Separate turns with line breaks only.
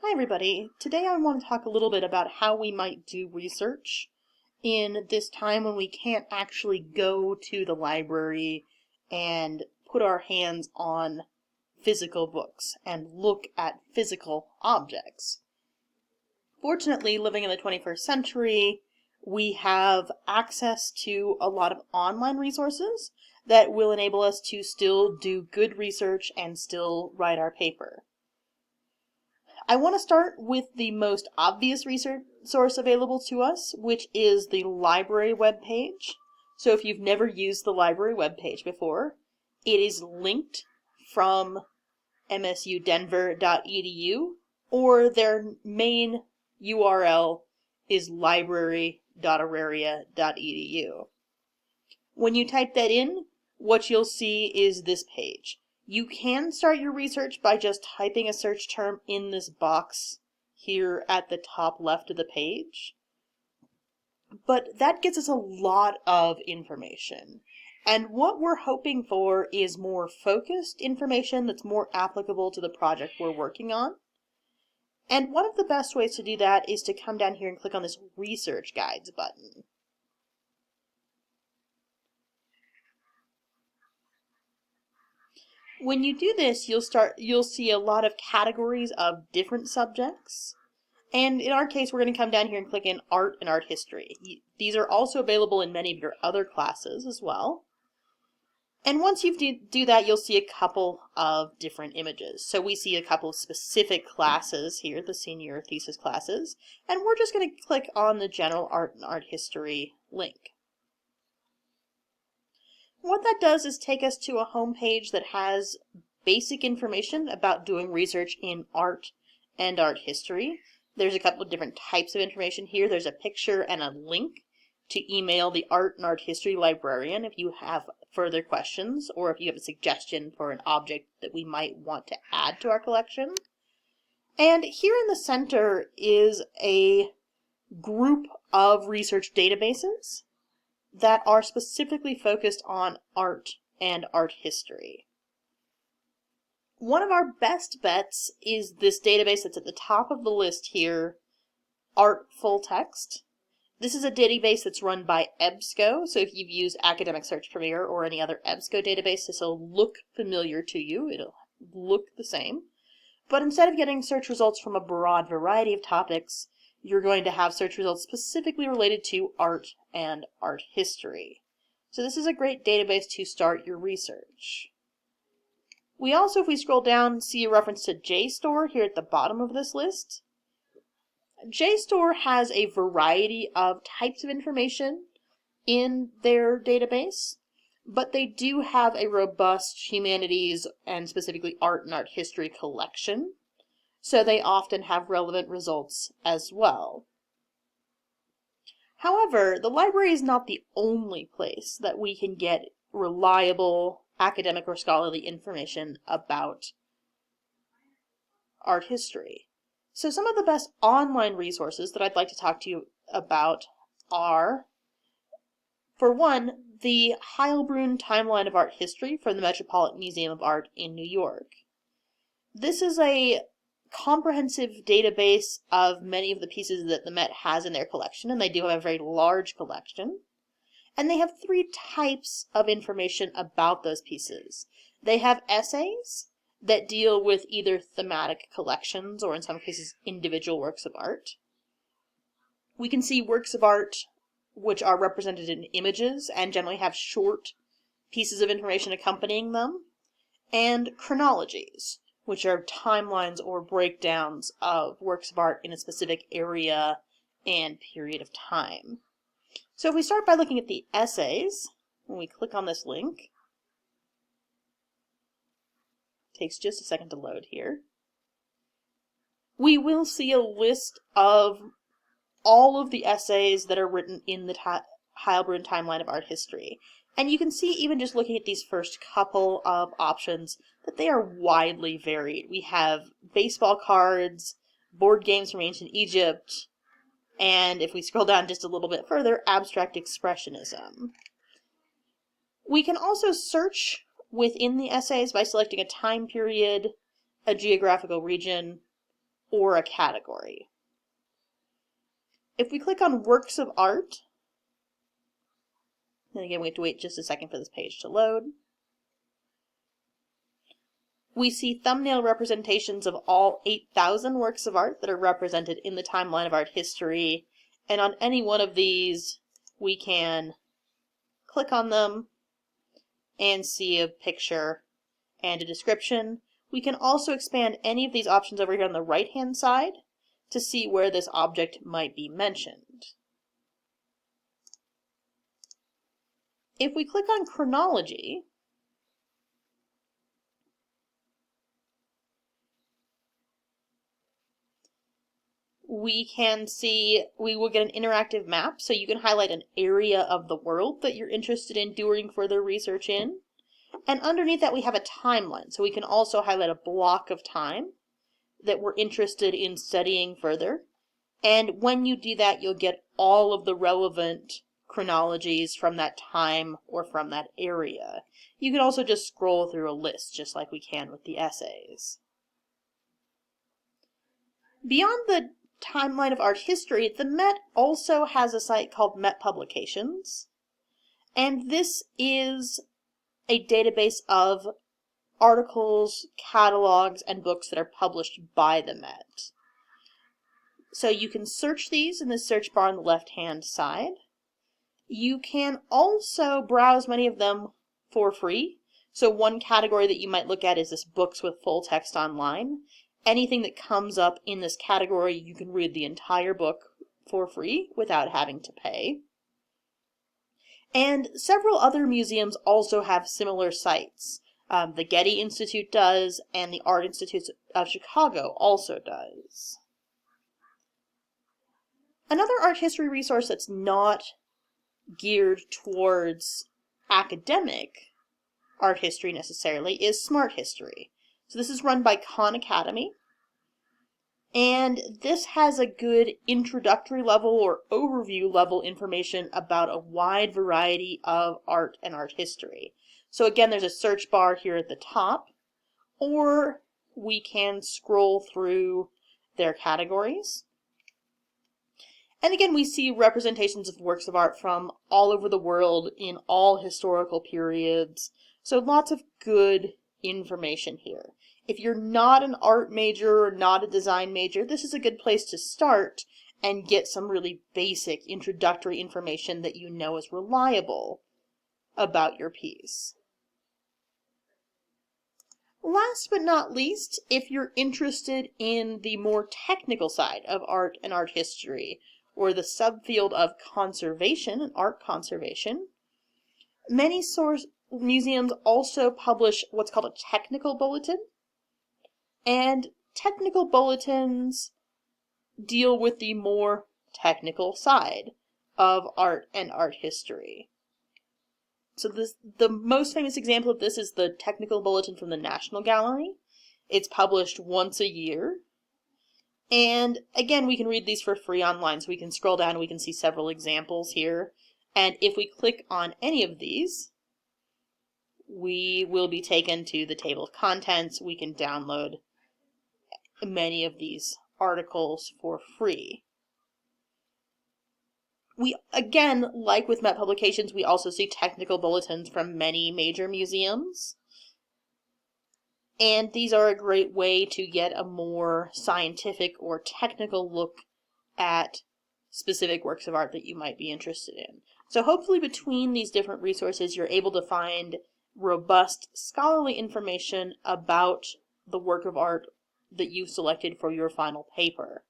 Hi everybody. Today I want to talk a little bit about how we might do research in this time when we can't actually go to the library and put our hands on physical books and look at physical objects. Fortunately, living in the 21st century, we have access to a lot of online resources that will enable us to still do good research and still write our paper. I want to start with the most obvious research source available to us, which is the library webpage. So if you've never used the library webpage before, it is linked from msudenver.edu, or their main URL is library.auraria.edu. When you type that in, what you'll see is this page. You can start your research by just typing a search term in this box here at the top left of the page. But that gets us a lot of information. And what we're hoping for is more focused information that's more applicable to the project we're working on. And one of the best ways to do that is to come down here and click on this Research Guides button. When you do this, you'll see a lot of categories of different subjects. And in our case, we're going to come down here and click in Art and Art History. These are also available in many of your other classes as well. And once you do that, you'll see a couple of different images. So we see a couple of specific classes here, the senior thesis classes. And we're just going to click on the General Art and Art History link. What that does is take us to a home page that has basic information about doing research in art and art history. There's a couple of different types of information here. There's a picture and a link to email the art and art history librarian if you have further questions or if you have a suggestion for an object that we might want to add to our collection. And here in the center is a group of research databases that are specifically focused on art and art history. One of our best bets is this database that's at the top of the list here, Art Full Text. This is a database that's run by EBSCO, so if you've used Academic Search Premier or any other EBSCO database, this will look familiar to you. It'll look the same. But instead of getting search results from a broad variety of topics, you're going to have search results specifically related to art and art history. So this is a great database to start your research. We also, if we scroll down, see a reference to JSTOR here at the bottom of this list. JSTOR has a variety of types of information in their database, but they do have a robust humanities and specifically art and art history collection. So they often have relevant results as well. However, the library is not the only place that we can get reliable academic or scholarly information about art history. So some of the best online resources that I'd like to talk to you about are, for one, the Heilbrunn Timeline of Art History from the Metropolitan Museum of Art in New York. This is a comprehensive database of many of the pieces that the Met has in their collection, and they do have a very large collection. And they have three types of information about those pieces. They have essays that deal with either thematic collections or in some cases individual works of art. We can see works of art which are represented in images and generally have short pieces of information accompanying them, and chronologies, which are timelines or breakdowns of works of art in a specific area and period of time. So if we start by looking at the essays, when we click on this link, it takes just a second to load here, we will see a list of all of the essays that are written in the Heilbrunn Timeline of Art History. And you can see, even just looking at these first couple of options, that they are widely varied. We have baseball cards, board games from ancient Egypt, and if we scroll down just a little bit further, abstract expressionism. We can also search within the essays by selecting a time period, a geographical region, or a category. If we click on Works of Art, then again we have to wait just a second for this page to load, we see thumbnail representations of all 8,000 works of art that are represented in the timeline of art history, and on any one of these we can click on them and see a picture and a description. We can also expand any of these options over here on the right-hand side to see where this object might be mentioned. If we click on chronology, we can see, we will get an interactive map, so you can highlight an area of the world that you're interested in doing further research in. And underneath that we have a timeline, so we can also highlight a block of time that we're interested in studying further. And when you do that, you'll get all of the relevant chronologies from that time or from that area. You can also just scroll through a list, just like we can with the essays. Beyond the timeline of art history, the Met also has a site called Met Publications, and this is a database of articles, catalogs, and books that are published by the Met. So you can search these in the search bar on the left-hand side. You can also browse many of them for free. So one category that you might look at is this books with full text online. Anything that comes up in this category, you can read the entire book for free without having to pay. And several other museums also have similar sites. The Getty Institute does, and the Art Institute of Chicago also does. Another art history resource that's not geared towards academic art history necessarily is Smart History. So this is run by Khan Academy, and this has a good introductory level or overview level information about a wide variety of art and art history. So again, there's a search bar here at the top, or we can scroll through their categories. And again, we see representations of works of art from all over the world in all historical periods. So lots of good information here. If you're not an art major or not a design major, this is a good place to start and get some really basic introductory information that you know is reliable about your piece. Last but not least, if you're interested in the more technical side of art and art history, or the subfield of conservation and art conservation, many museums also publish what's called a technical bulletin. And technical bulletins deal with the more technical side of art and art history. So the most famous example of this is the technical bulletin from the National Gallery. It's published once a year. And again, we can read these for free online, so we can scroll down and we can see several examples here. And if we click on any of these, we will be taken to the table of contents. We can download many of these articles for free. We, again, like with Met Publications, we also see technical bulletins from many major museums. And these are a great way to get a more scientific or technical look at specific works of art that you might be interested in. So hopefully between these different resources, you're able to find robust scholarly information about the work of art that you've selected for your final paper.